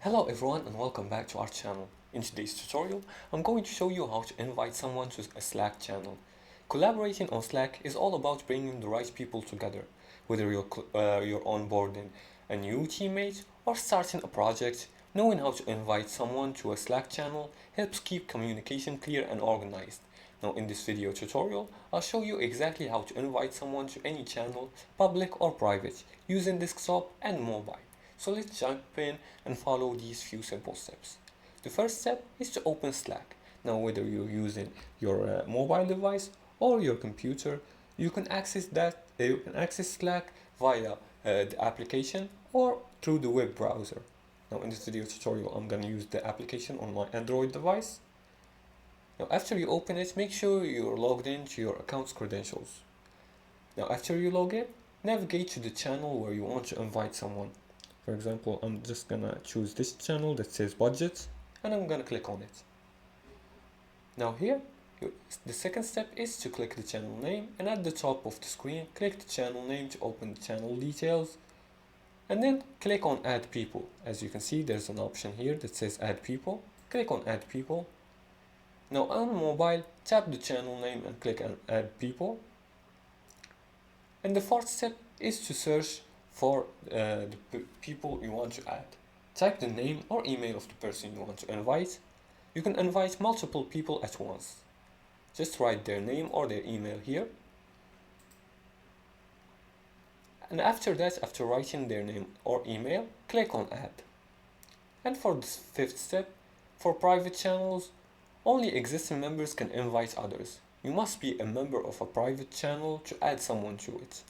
Hello everyone and welcome back to our channel. In today's tutorial, I'm going to show you how to invite someone to a Slack channel. Collaborating on Slack is all about bringing the right people together, whether you're onboarding a new teammate or starting a project. Knowing how to invite someone to a Slack channel helps keep communication clear and organized. Now in this video tutorial, I'll show you exactly how to invite someone to any channel, public or private, using desktop and mobile. So let's jump in and follow these few simple steps. The first step is to open Slack. Now whether you're using your mobile device or your computer, you can access Slack via the application or through the web browser. Now in this video tutorial, I'm going to use the application on my Android device. Now after you open it, make sure you're logged into your account's credentials. Now after you log in, navigate to the channel where you want to invite someone. For example, I'm just gonna choose this channel that says budget and I'm gonna click on it. Now here, the second step is to click the channel name, and at the top of the screen, click the channel name to open the channel details, and then click on add people. As you can see, there's an option here that says add people. Click on add people. Now on mobile, tap the channel name and click on add people. And the fourth step is to search for the people you want to add. Type the name or email of the person you want to invite. You can invite multiple people at once. Just write their name or their email here. And after that, after writing their name or email, click on add. And for the fifth step, for private channels, only existing members can invite others. You must be a member of a private channel to add someone to it.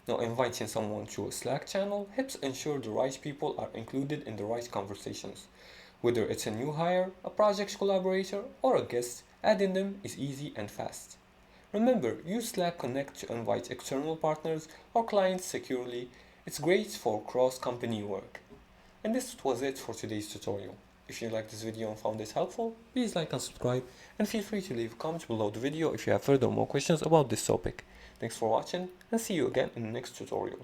Now, inviting someone to a Slack channel helps ensure the right people are included in the right conversations. Whether it's a new hire, a project collaborator, or a guest, adding them is easy and fast. Remember, use Slack Connect to invite external partners or clients securely. It's great for cross-company work. And this was it for today's tutorial. If you liked this video and found it helpful, please like and subscribe, and feel free to leave a comment below the video if you have further more questions about this topic. Thanks for watching, and see you again in the next tutorial.